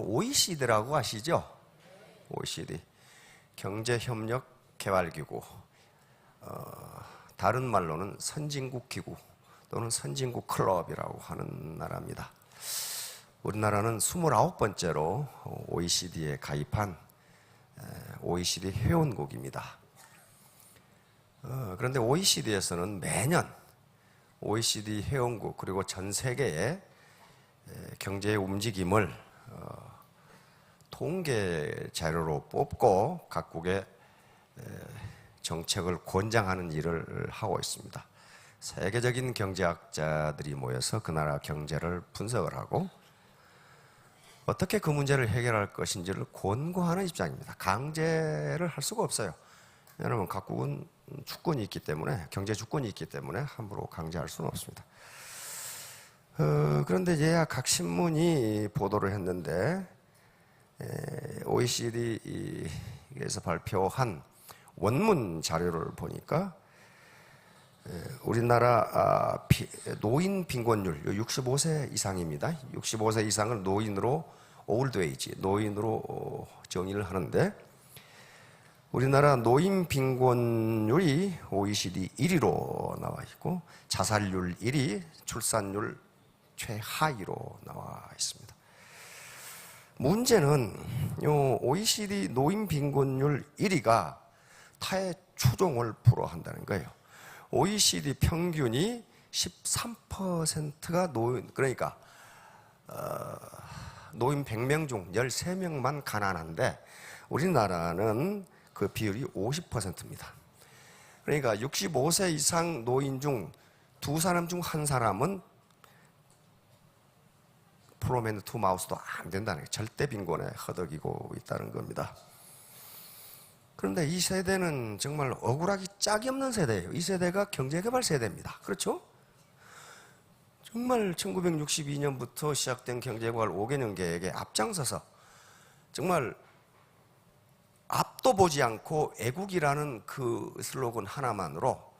OECD라고 아시죠? OECD 경제협력개발기구, 다른 말로는 선진국 기구 또는 선진국 클럽이라고 하는 나라입니다. 우리나라는 29번째로 OECD에 가입한 OECD 회원국입니다. 그런데 OECD에서는 매년 OECD 회원국 그리고 전 세계의 경제의 움직임을 통계 자료로 뽑고 각국의 정책을 권장하는 일을 하고 있습니다. 세계적인 경제학자들이 모여서 그 나라 경제를 분석을 하고 어떻게 그 문제를 해결할 것인지를 권고하는 입장입니다. 강제를 할 수가 없어요. 왜냐하면 각국은 주권이 있기 때문에, 경제 주권이 있기 때문에 함부로 강제할 수는 없습니다. 그런데 이제야 각 신문이 보도를 했는데 OECD에서 발표한 원문 자료를 보니까 우리나라 노인 빈곤율 65세 이상입니다. 65세 이상을 노인으로 올드에이지, 노인으로 정의를 하는데 우리나라 노인 빈곤율이 OECD 1위로 나와 있고 자살률 1위, 출산율 최하위로 나와 있습니다. 문제는 요 OECD 노인 빈곤율 1위가 타의 추종을 불허한다는 거예요. OECD 평균이 13%가 노인, 그러니까 노인 100명 중 13명만 가난한데 우리나라는 그 비율이 50%입니다. 그러니까 65세 이상 노인 중 두 사람 중 한 사람은 프롬 투 마우스도 안 된다는 게 절대 빈곤에 허덕이고 있다는 겁니다. 그런데 이 세대는 정말 억울하기 짝이 없는 세대예요. 이 세대가 경제개발 세대입니다. 그렇죠? 정말 1962년부터 시작된 경제개발 5개년 계획에 앞장서서 정말 앞도 보지 않고 애국이라는 그 슬로건 하나만으로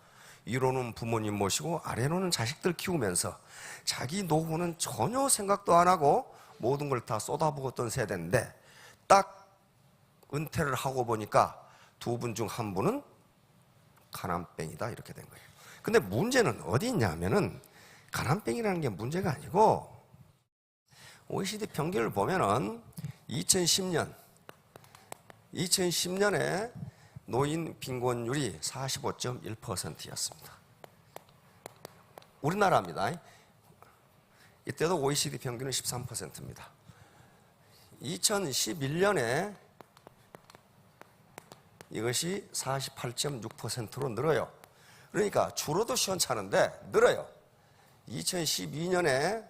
위로는 부모님 모시고 아래로는 자식들 키우면서 자기 노후는 전혀 생각도 안 하고 모든 걸 다 쏟아부었던 세대인데 딱 은퇴를 하고 보니까 두 분 중 한 분은 가난뱅이다 이렇게 된 거예요. 근데 문제는 어디 있냐면은 가난뱅이라는 게 문제가 아니고 OECD 평균을 보면은 2010년에 노인 빈곤율이 45.1%였습니다. 우리나라입니다. 이때도 OECD 평균은 13%입니다. 2011년에 이것이 48.6%로 늘어요. 그러니까 줄어도 시원찮은데 늘어요. 2012년에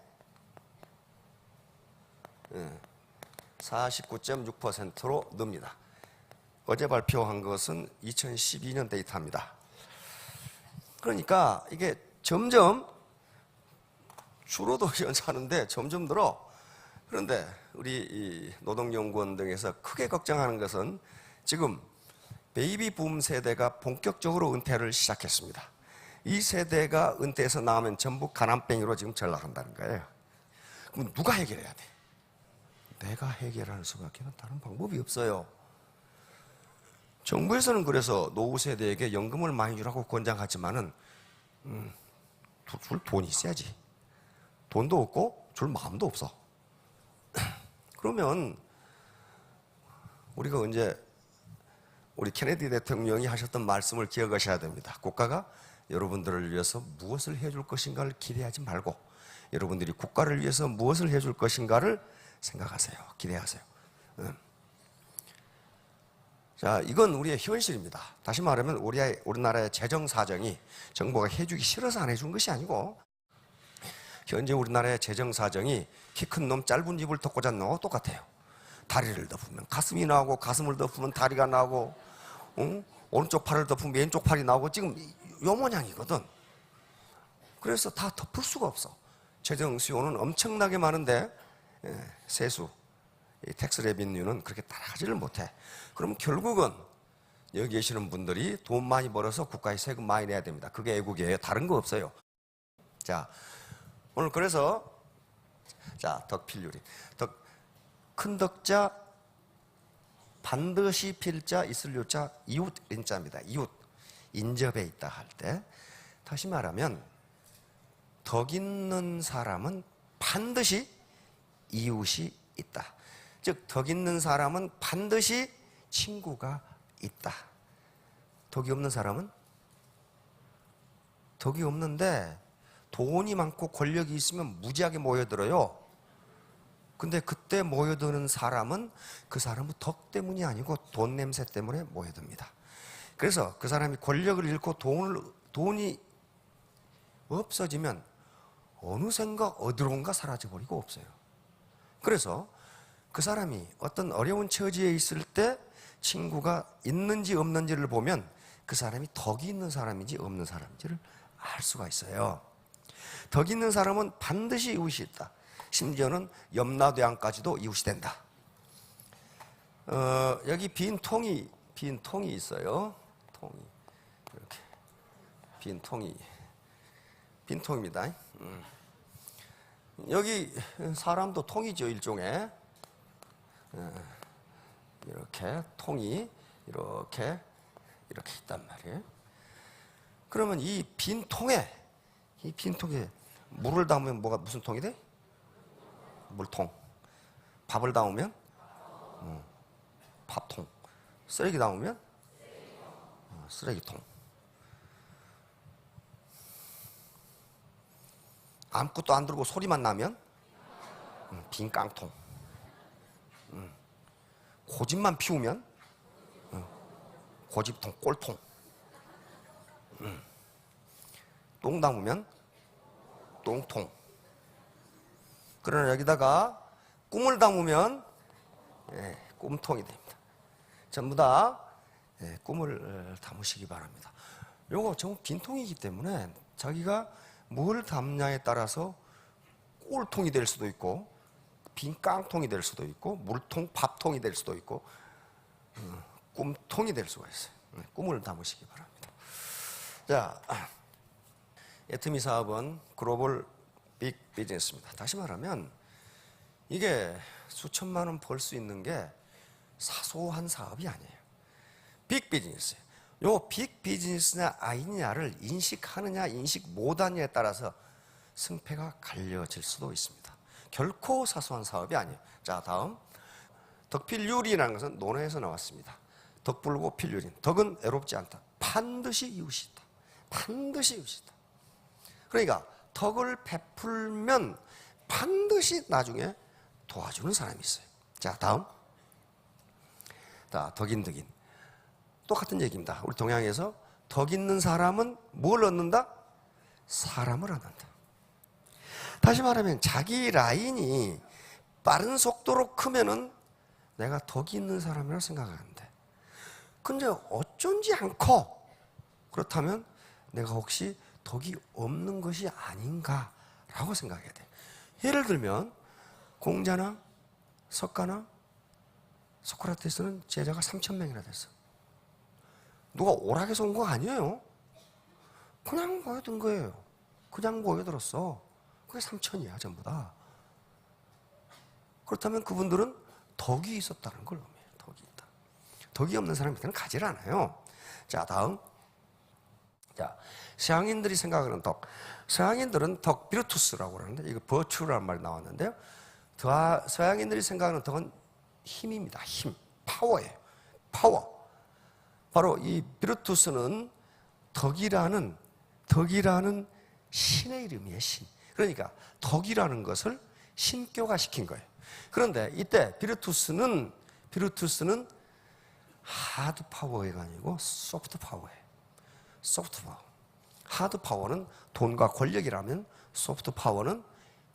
49.6%로 늡니다. 어제 발표한 것은 2012년 데이터입니다. 그러니까 이게 점점 줄어도 시원찮은데 점점 늘어. 그런데 우리 노동연구원 등에서 크게 걱정하는 것은 지금 베이비 붐 세대가 본격적으로 은퇴를 시작했습니다. 이 세대가 은퇴해서 나오면 전부 가난뱅이로 지금 전락한다는 거예요. 그럼 누가 해결해야 돼? 내가 해결할 수밖에 다른 방법이 없어요. 정부에서는 그래서 노후 세대에게 연금을 많이 주라고 권장하지만은 줄 돈이 있어야지. 돈도 없고 줄 마음도 없어. 그러면 우리가 언제 우리 케네디 대통령이 하셨던 말씀을 기억하셔야 됩니다. 국가가 여러분들을 위해서 무엇을 해줄 것인가를 기대하지 말고 여러분들이 국가를 위해서 무엇을 해줄 것인가를 생각하세요. 기대하세요. 자, 이건 우리의 현실입니다. 다시 말하면 우리나라의 재정 사정이 정부가 해주기 싫어서 안 해준 것이 아니고 현재 우리나라의 재정 사정이 키 큰 놈 짧은 입을 덮고 잔 놈하고 똑같아요. 다리를 덮으면 가슴이 나오고 가슴을 덮으면 다리가 나오고 오른쪽 팔을 덮으면 왼쪽 팔이 나오고 지금 요 모양이거든. 그래서 다 덮을 수가 없어. 재정 수요는 엄청나게 많은데 세수, 텍스 레비뉴는 그렇게 따라가지를 못해. 그럼 결국은 여기 계시는 분들이 돈 많이 벌어서 국가에 세금 많이 내야 됩니다. 그게 애국이에요. 다른 거 없어요. 자, 오늘 그래서 덕필 요리. 큰 덕자, 반드시 필자, 있을 요자, 이웃 인자입니다. 이웃, 인접해 있다 할 때, 다시 말하면 덕 있는 사람은 반드시 이웃이 있다. 즉 덕 있는 사람은 반드시 친구가 있다. 덕이 없는 사람은 덕이 없는데 돈이 많고 권력이 있으면 무지하게 모여들어요. 근데 그때 모여드는 사람은 그 사람은 덕 때문이 아니고 돈 냄새 때문에 모여듭니다. 그래서 그 사람이 권력을 잃고 돈이 없어지면 어느샌가 어디론가 사라져버리고 없어요. 그래서 그 사람이 어떤 어려운 처지에 있을 때 친구가 있는지 없는지를 보면 그 사람이 덕이 있는 사람인지 없는 사람인지를 알 수가 있어요. 덕 있는 사람은 반드시 이웃이 있다. 심지어는 염라대왕까지도 이웃이 된다. 여기 빈 통이 있어요. 통이 이렇게 빈 통입니다. 여기 사람도 통이죠, 일종의. 이렇게 통이 이렇게 있단 말이에요. 그러면 이 빈 통에 물을 담으면 무슨 통이 돼? 물통. 밥을 담으면 밥통. 쓰레기 담으면 쓰레기통. 아무것도 안 들고 소리만 나면 빈 깡통. 고집만 피우면 고집통, 꼴통. 똥 담으면 똥통. 그러나 여기다가 꿈을 담으면 꿈통이 됩니다. 전부 다 꿈을 담으시기 바랍니다. 요거 전부 빈통이기 때문에 자기가 뭘 담냐에 따라서 꼴통이 될 수도 있고 빈 깡통이 될 수도 있고 물통, 밥통이 될 수도 있고 꿈통이 될 수가 있어요. 꿈을 담으시기 바랍니다. 자, 애트미 사업은 글로벌 빅 비즈니스입니다. 다시 말하면 이게 수천만 원 벌 수 있는 게 사소한 사업이 아니에요. 빅 비즈니스. 요 빅 비즈니스냐 아니냐를 인식하느냐 인식 못하느냐에 따라서 승패가 갈려질 수도 있습니다. 결코 사소한 사업이 아니에요. 자, 다음 덕필유리라는 것은 논어에서 나왔습니다. 덕불고 필유린. 덕은 애롭지 않다. 반드시 이웃이 있다. 반드시 이웃이 있다. 그러니까 덕을 베풀면 반드시 나중에 도와주는 사람이 있어요. 자, 다음. 자, 덕인. 똑같은 얘기입니다. 우리 동양에서 덕 있는 사람은 뭘 얻는다? 사람을 얻는다. 다시 말하면 자기 라인이 빠른 속도로 크면은 내가 덕이 있는 사람이라고 생각하는데, 근데 어쩐지 않고 그렇다면 내가 혹시 덕이 없는 것이 아닌가라고 생각해야 돼. 예를 들면 공자나 석가나 소크라테스는 제자가 3,000명이나 됐어. 누가 오락해서 온 거 아니에요. 그냥 모여든 거예요. 그냥 모여들었어. 그게 3,000이야 전부 다. 그렇다면 그분들은 덕이 있었다는 걸 의미해요. 덕이 있다. 덕이 없는 사람한테는 가지를 않아요. 자, 다음. 자, 서양인들이 생각하는 덕. 서양인들은 덕 비르투스라고 그러는데, 이거 버추라는 말이 나왔는데요. 서양인들이 생각하는 덕은 힘입니다. 힘. 파워예요. 파워. 바로 이 비르투스는 덕이라는 신의 이름이에요. 신. 그러니까 덕이라는 것을 신교가 시킨 거예요. 그런데 이때 비르투스는 하드 파워가 아니고 소프트 파워예요. 소프트 파워. 하드 파워는 돈과 권력이라면 소프트 파워는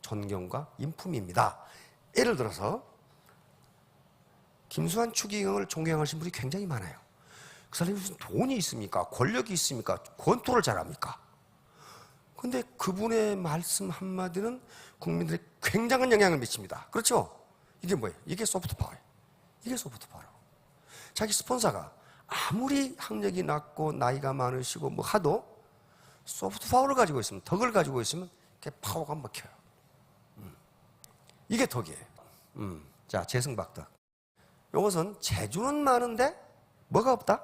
존경과 인품입니다. 예를 들어서 김수환 추기경을 존경하시는 분이 굉장히 많아요. 그 사람이 무슨 돈이 있습니까? 권력이 있습니까? 권투를 잘합니까? 근데 그분의 말씀 한마디는 국민들에게 굉장한 영향을 미칩니다. 그렇죠? 이게 뭐예요? 이게 소프트 파워예요. 이게 소프트 파워라고. 자기 스폰서가 아무리 학력이 낮고 나이가 많으시고 뭐 하도 소프트 파워를 가지고 있으면, 덕을 가지고 있으면 이렇게 파워가 먹혀요. 이게 덕이에요. 자, 재승박덕. 이것은 재주는 많은데 뭐가 없다?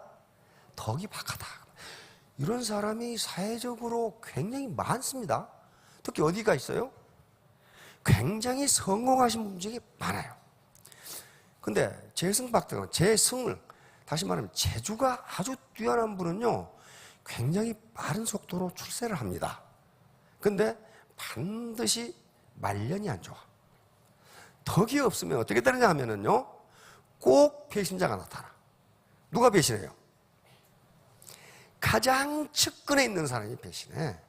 덕이 박하다. 이런 사람이 사회적으로 굉장히 많습니다. 특히 어디가 있어요? 굉장히 성공하신 분 중에 많아요. 근데 재승박덕은 재승을, 다시 말하면 재주가 아주 뛰어난 분은요, 굉장히 빠른 속도로 출세를 합니다. 근데 반드시 말년이 안 좋아. 덕이 없으면 어떻게 되느냐 하면은요, 꼭 배신자가 나타나. 누가 배신해요? 가장 측근에 있는 사람이 배신해.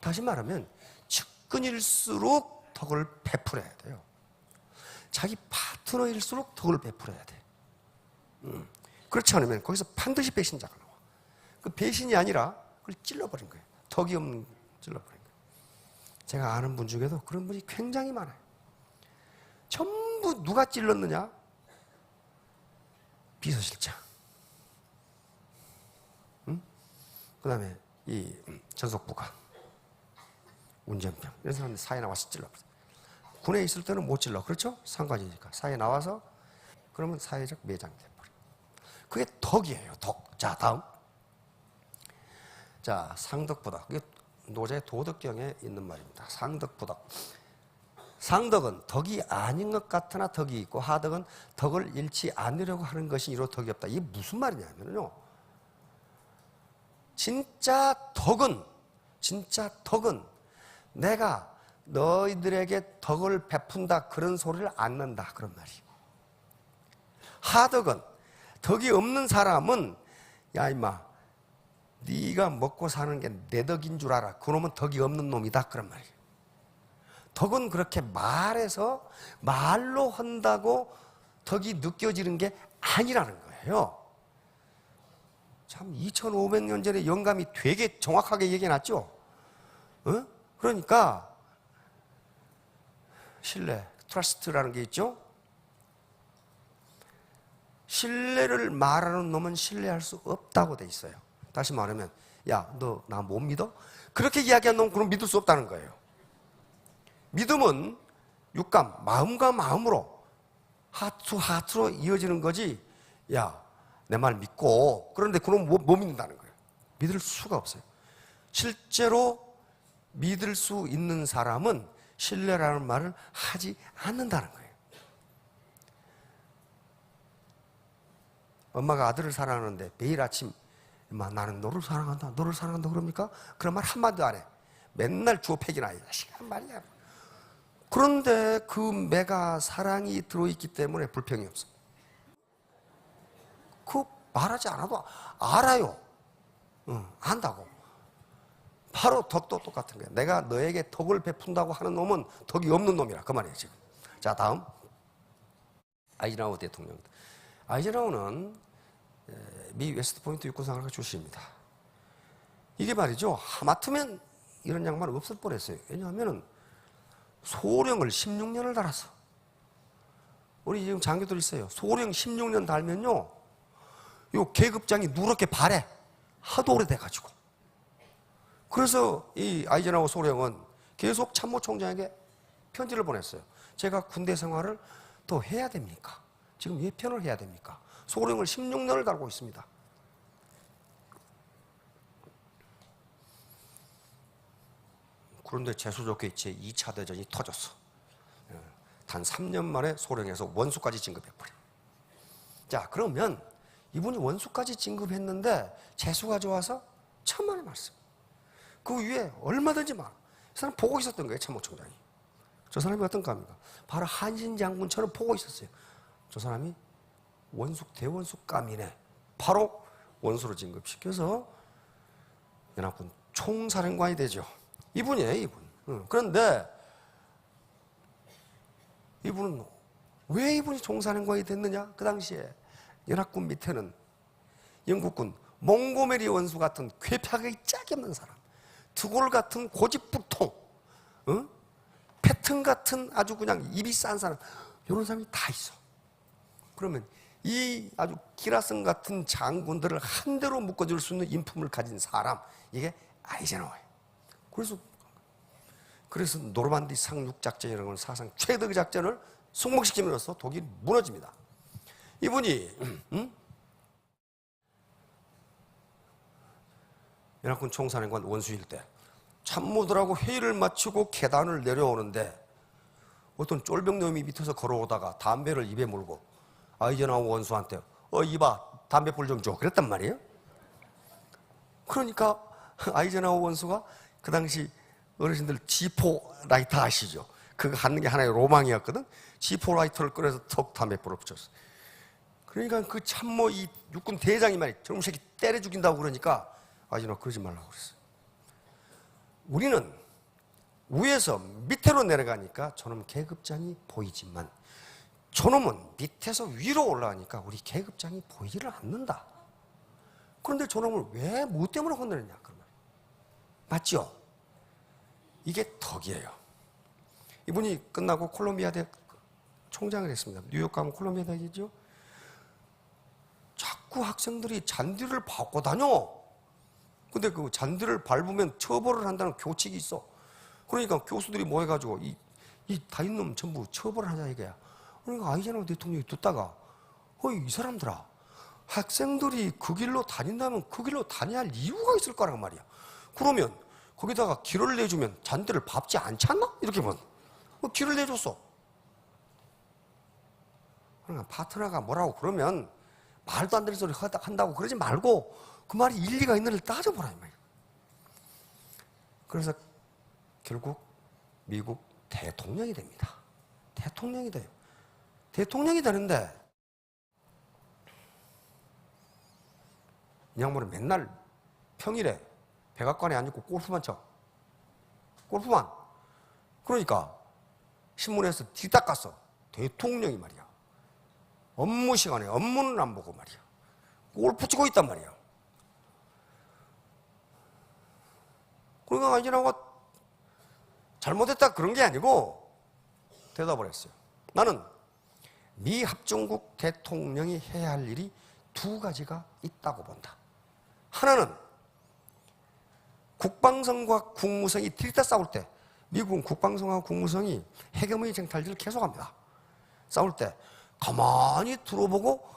다시 말하면 측근일수록 덕을 베풀어야 돼요. 자기 파트너일수록 덕을 베풀어야 돼. 그렇지 않으면 거기서 반드시 배신자가 나와. 그 배신이 아니라 그걸 찔러버린 거예요. 덕이 없는 찔러버린 거예요. 제가 아는 분 중에도 그런 분이 굉장히 많아요. 전부 누가 찔렀느냐? 비서실장. 그 다음에 이 전속부가, 운전병, 이런 사람들 사회 나와서 찔러버렸어요. 군에 있을 때는 못 찔러. 그렇죠? 상관이니까. 사회에 나와서 그러면 사회적 매장이 돼버려. 그게 덕이에요. 덕. 자, 다음. 자, 상덕부덕. 이게 노제 도덕경에 있는 말입니다. 상덕부덕. 상덕은 덕이 아닌 것 같으나 덕이 있고, 하덕은 덕을 잃지 않으려고 하는 것이 이로 덕이 없다. 이게 무슨 말이냐면요, 진짜 덕은 내가 너희들에게 덕을 베푼다 그런 소리를 안 난다 그런 말이에요. 하덕은, 덕이 없는 사람은 야 임마 네가 먹고 사는 게 내 덕인 줄 알아. 그놈은 덕이 없는 놈이다 그런 말이에요. 덕은 그렇게 말해서 말로 한다고 덕이 느껴지는 게 아니라는 거예요. 참 2500년 전에 영감이 되게 정확하게 얘기해놨죠. 그러니까 신뢰, 트러스트라는 게 있죠. 신뢰를 말하는 놈은 신뢰할 수 없다고 돼 있어요. 다시 말하면 야, 너 나 못 믿어? 그렇게 이야기한 놈은 그럼 믿을 수 없다는 거예요. 믿음은 육감, 마음과 마음으로, 하트로 이어지는 거지. 야, 내 말 믿고. 그런데 그럼 못 믿는다는 거예요. 믿을 수가 없어요. 실제로 믿을 수 있는 사람은 신뢰라는 말을 하지 않는다는 거예요. 엄마가 아들을 사랑하는데 매일 아침 엄마 나는 너를 사랑한다, 너를 사랑한다 그럽니까? 그런 말 한마디도 안 해. 맨날 주어 패기나 해. 시간 말이야. 그런데 그 매가 사랑이 들어있기 때문에 불평이 없어. 그 말하지 않아도 알아요. 안다고. 바로 덕도 똑같은 거야. 내가 너에게 덕을 베푼다고 하는 놈은 덕이 없는 놈이라 그 말이에요 지금. 자, 다음 아이젠하워 대통령. 아이젠하워는 미 웨스트포인트 육군사관학교 출신입니다. 이게 말이죠, 하마터면 이런 양반 없을 뻔했어요. 왜냐하면 소령을 16년을 달았어. 우리 지금 장교들 있어요. 소령 16년 달면요, 요 계급장이 누렇게 바래. 하도 오래돼가지고. 그래서 이 아이젠하워 소령은 계속 참모총장에게 편지를 보냈어요. 제가 군대 생활을 더 해야 됩니까? 지금 예편을 해야 됩니까? 소령을 16년을 달고 있습니다. 그런데 재수 좋게 제2차 대전이 터졌어. 단 3년 만에 소령에서 원수까지 진급해버려. 자, 그러면 이분이 원수까지 진급했는데 재수가 좋아서 천만의 말씀. 그 위에 얼마든지 막, 이 사람 보고 있었던 거예요, 참모총장이. 저 사람이 어떤가 합니까? 바로 한신 장군처럼 보고 있었어요. 저 사람이 대원수감이네. 바로 원수로 진급시켜서 연합군 총사령관이 되죠. 이분이에요, 이분. 그런데 이분은 왜 이분이 총사령관이 됐느냐? 그 당시에 연합군 밑에는 영국군 몽고메리 원수 같은 괴팍하기 짝이 없는 사람, 드골 같은 고집불통, 패튼 같은 아주 그냥 입이 싼 사람, 이런 사람이 다 있어. 그러면 이 아주 기라성 같은 장군들을 한 대로 묶어줄 수 있는 인품을 가진 사람, 이게 아이젠하워예요. 그래서 노르만디 상륙작전이라는 건 사상 최대의 작전을 승복시킴으로써 독일이 무너집니다. 이분이 연합군 총사령관 원수일 때 참모들하고 회의를 마치고 계단을 내려오는데 어떤 쫄병놈이 밑에서 걸어오다가 담배를 입에 물고 아이젠하워 원수한테 이봐 담배불 좀 줘 그랬단 말이에요. 그러니까 아이젠하워 원수가 그 당시 어르신들 지포 라이터 아시죠? 그거 갖는 게 하나의 로망이었거든. 지포 라이터를 꺼내서 턱 담배불을 붙였어. 그러니까 그 참모 이 육군 대장이 말이야 저놈 새끼 때려 죽인다고 그러니까 아이젠하워 그러지 말라고 그랬어요. 우리는 위에서 밑으로 내려가니까 저놈 계급장이 보이지만 저놈은 밑에서 위로 올라가니까 우리 계급장이 보이지를 않는다. 그런데 저놈을 왜 뭐 때문에 혼내느냐 그러면 맞죠? 이게 덕이에요. 이분이 끝나고 콜롬비아 대학 총장을 했습니다. 뉴욕 가면 콜롬비아 대학이죠. 자꾸 학생들이 잔디를 밟고 다녀. 근데 그 잔디를 밟으면 처벌을 한다는 교칙이 있어. 그러니까 교수들이 뭐 해가지고 이 다인 놈 전부 처벌을 하자 이거야. 그러니까 아이젠하워 대통령이 듣다가 이 사람들아 학생들이 그 길로 다닌다면 그 길로 다녀야 할 이유가 있을 거란 말이야. 그러면 거기다가 길을 내주면 잔디를 밟지 않지 않나? 이렇게 보면 길을 내줬어. 그러니까 파트너가 뭐라고 그러면 말도 안 되는 소리 한다고 그러지 말고 그 말이 일리가 있는지를 따져보라 이 말이야. 그래서 결국 미국 대통령이 됩니다. 대통령이 돼요. 대통령이 되는데 이 양반은 맨날 평일에 백악관에 앉고 골프만 쳐. 골프만. 그러니까 신문에서 뒤닦았어. 대통령이 말이야. 업무 시간에 업무는 안 보고 말이야. 골프 치고 있단 말이야. 그러니까 아이젠하워가 잘못했다 그런 게 아니고 대답을 했어요. 나는 미 합중국 대통령이 해야 할 일이 두 가지가 있다고 본다. 하나는 국방성과 국무성이 들이다 싸울 때 미국은 국방성과 국무성이 핵의 쟁탈전을 계속합니다. 싸울 때 가만히 들어보고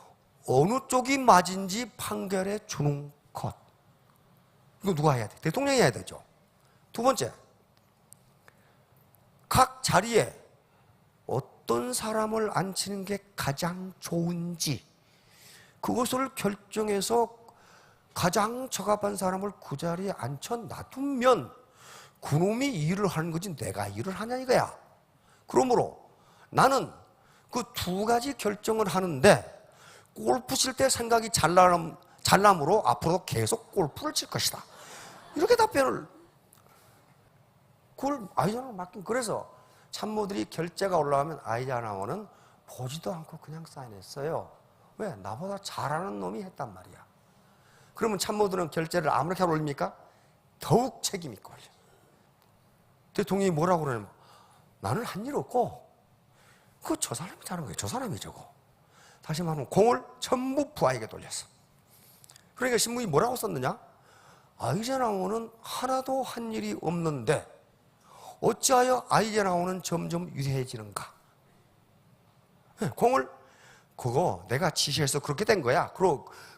어느 쪽이 맞은지 판결해 주는 것. 이거 누가 해야 돼? 대통령이 해야 되죠. 두 번째, 각 자리에 어떤 사람을 앉히는 게 가장 좋은지 그것을 결정해서 가장 적합한 사람을 그 자리에 앉혀 놔두면 그놈이 일을 하는 거지 내가 일을 하냐 이거야. 그러므로 나는 그 두 가지 결정을 하는데 골프 칠 때 생각이 잘남으로 앞으로 계속 골프를 칠 것이다. 이렇게 답변을 그걸 아이젠하워 맡긴. 그래서 참모들이 결재가 올라가면 아이젠하워는 보지도 않고 그냥 사인했어요. 왜? 나보다 잘하는 놈이 했단 말이야. 그러면 참모들은 결재를 아무렇게 올립니까? 더욱 책임 있고 올려. 대통령이 뭐라고 그러냐면 나는 한 일 없고 저 사람이 잘한 거예요. 저 사람이 저거. 다시 말하면 공을 전부 부하에게 돌렸어. 그러니까 신문이 뭐라고 썼느냐? 아이젠하워는 하나도 한 일이 없는데 어찌하여 아이젠하워는 점점 유해지는가? 공을 그거 내가 지시해서 그렇게 된 거야.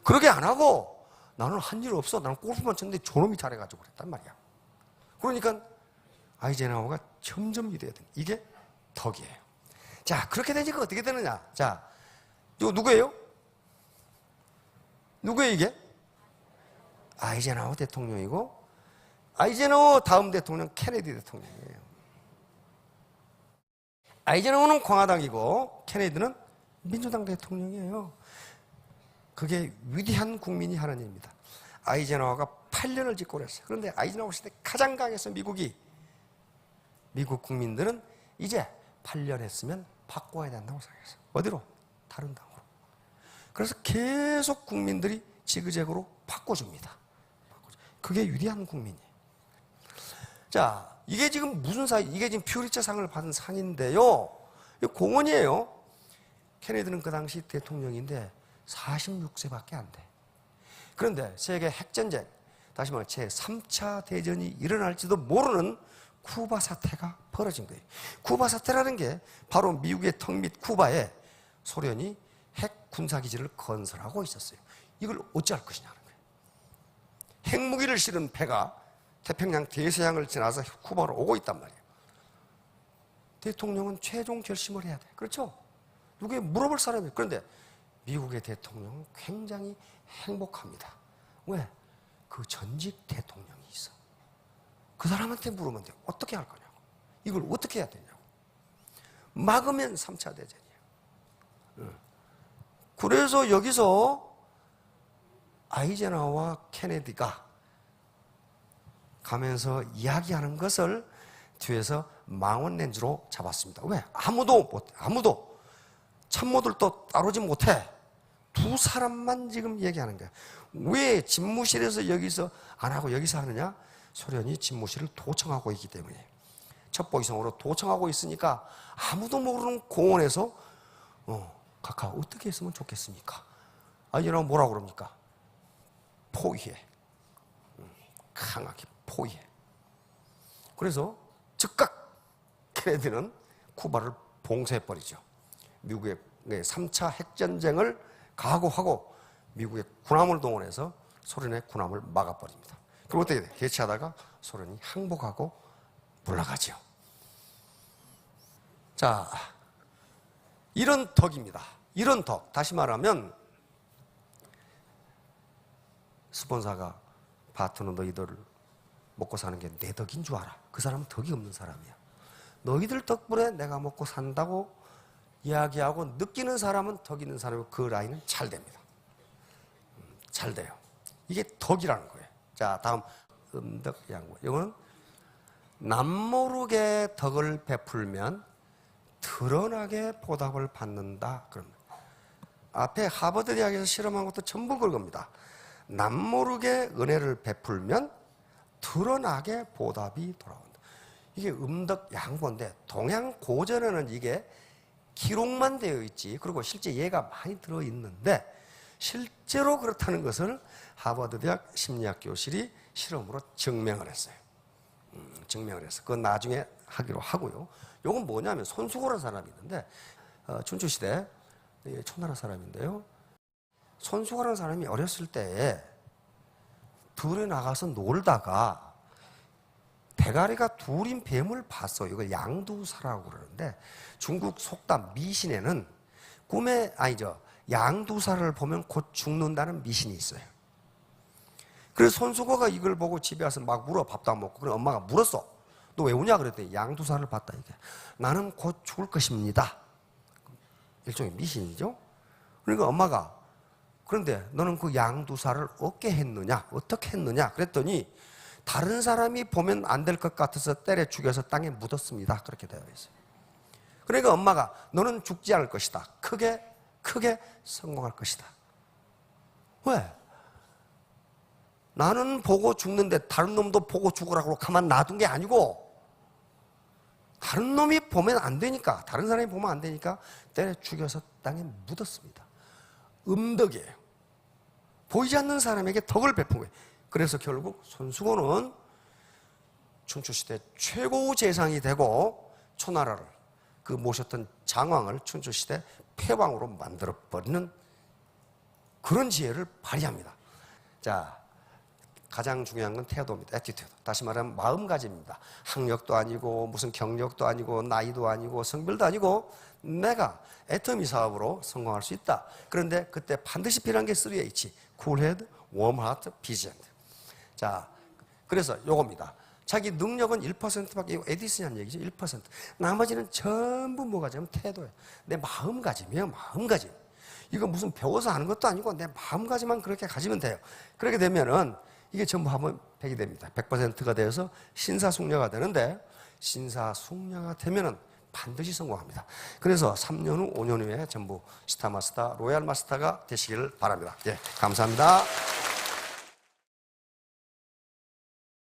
그러게 안 하고 나는 한 일 없어. 나는 골프만 쳤는데 저놈이 잘해가지고 그랬단 말이야. 그러니까 아이젠하워가 점점 유해되는 이게 덕이에요. 자, 그렇게 되니까 어떻게 되느냐? 자, 이거 누구예요? 누구예요 이게? 아이젠하워 대통령이고 아이젠하워 다음 대통령 케네디 대통령이에요. 아이젠하워는 공화당이고 케네디는 민주당 대통령이에요. 그게 위대한 국민이 하는 일입니다. 아이젠하워가 8년을 집권했어요. 그런데 아이젠하워 시대 가장 강해서 미국 국민들은 이제 8년 했으면 바꿔야 된다고 생각했어요. 어디로? 다른 당으로. 그래서 계속 국민들이 지그재그로 바꿔줍니다. 그게 위대한 국민이에요. 자, 이게 지금 무슨 상? 이게 지금 퓨리처 상을 받은 상인데요. 이거 공헌이에요. 케네디는 그 당시 대통령인데 46세밖에 안 돼. 그런데 세계 핵전쟁, 다시 말해 제3차 대전이 일어날지도 모르는 쿠바 사태가 벌어진 거예요. 쿠바 사태라는 게 바로 미국의 턱 밑 쿠바에 소련이 핵 군사기지를 건설하고 있었어요. 이걸 어찌할 것이냐는 거예요. 핵무기를 실은 배가 태평양 대서양을 지나서 쿠바로 오고 있단 말이에요. 대통령은 최종 결심을 해야 돼. 그렇죠? 누구에 물어볼 사람이. 그런데 미국의 대통령은 굉장히 행복합니다. 왜? 그 전직 대통령이 있어. 그 사람한테 물으면 돼. 어떻게 할 거냐고. 이걸 어떻게 해야 되냐고. 막으면 3차 대전이에요. 그래서 여기서 아이젠하워와 케네디가 가면서 이야기하는 것을 뒤에서 망원 렌즈로 잡았습니다. 왜? 아무도 못해. 아무도. 참모들도 따르지 못해. 두 사람만 지금 얘기하는 거야. 왜 집무실에서 여기서 안 하고 여기서 하느냐? 소련이 집무실을 도청하고 있기 때문에. 첩보이성으로 도청하고 있으니까 아무도 모르는 공원에서 각하 어떻게 했으면 좋겠습니까? 아이젠하워 뭐라고 그럽니까? 포위해. 강하게 포위해. 그래서 즉각 케네디는 쿠바를 봉쇄해버리죠. 미국의 3차 핵전쟁을 각오하고 미국의 군함을 동원해서 소련의 군함을 막아버립니다. 그리고 어떻게 돼? 대치하다가 소련이 항복하고 물러가죠. 자, 이런 덕입니다. 이런 덕. 다시 말하면 스폰서가 파트너 너희들 먹고 사는 게 내 덕인 줄 알아. 그 사람은 덕이 없는 사람이야. 너희들 덕분에 내가 먹고 산다고 이야기하고 느끼는 사람은 덕 있는 사람이고 그 라인은 잘 됩니다. 잘 돼요. 이게 덕이라는 거예요. 자, 다음 음덕양구. 이거는 남모르게 덕을 베풀면 드러나게 보답을 받는다. 그럽니다. 앞에 하버드 대학에서 실험한 것도 전부 그겁니다. 남모르게 은혜를 베풀면 드러나게 보답이 돌아온다. 이게 음덕양고인데 동양 고전에는 이게 기록만 되어 있지. 그리고 실제 얘가 많이 들어있는데 실제로 그렇다는 것을 하버드 대학 심리학 교실이 실험으로 증명을 했어요. 증명을 했어. 그건 나중에 하기로 하고요. 요건 뭐냐면 손수고라는 사람이 있는데 춘추시대 초나라 사람인데요. 손수고라는 사람이 어렸을 때에 들에 나가서 놀다가 대가리가 둘인 뱀을 봤어요. 이걸 양두사라고 그러는데 중국 속담 미신에는 꿈에 양두사를 보면 곧 죽는다는 미신이 있어요. 그래서 손수거가 이걸 보고 집에 와서 막 울어. 밥도 안 먹고. 그래 엄마가 물었어. 너 왜 우냐 그랬더니 양두사를 봤다 이게. 나는 곧 죽을 것입니다. 일종의 미신이죠. 그러니까 엄마가 그런데 너는 그 양두사를 어떻게 했느냐? 어떻게 했느냐? 그랬더니 다른 사람이 보면 안 될 것 같아서 때려 죽여서 땅에 묻었습니다. 그렇게 되어 있어요. 그러니까 엄마가 너는 죽지 않을 것이다. 크게 성공할 것이다. 왜? 나는 보고 죽는데 다른 놈도 보고 죽으라고 가만 놔둔 게 아니고 다른 놈이 보면 안 되니까 다른 사람이 보면 안 되니까 때려 죽여서 땅에 묻었습니다. 음덕이에요. 보이지 않는 사람에게 덕을 베푼 거예요. 그래서 결국 손수고는 춘추시대 최고 재상이 되고 초나라를 그 모셨던 장왕을 춘추시대 패왕으로 만들어버리는 그런 지혜를 발휘합니다. 자, 가장 중요한 건 태도입니다. 애티튜드. 다시 말하면 마음가짐입니다. 학력도 아니고 무슨 경력도 아니고 나이도 아니고 성별도 아니고 내가 애터미 사업으로 성공할 수 있다. 그런데 그때 반드시 필요한 게 3H. 쿨헤드, 웜하트, 비전드. 자, 그래서 요겁니다. 자기 능력은 1%밖에 이거 에디슨이라는 얘기죠. 1%. 나머지는 전부 뭐가 냐면 태도예요. 내 마음가짐이에요. 마음가짐. 이거 무슨 배워서 하는 것도 아니고 내 마음가짐만 그렇게 가지면 돼요. 그렇게 되면은 이게 전부 하면 100이 됩니다. 100%가 되어서 신사숙녀가 되는데 신사숙녀가 되면은 반드시 성공합니다. 그래서 3년 후, 5년 후에 전부 스타마스터, 로얄 마스터가 되시기를 바랍니다. 예, 감사합니다.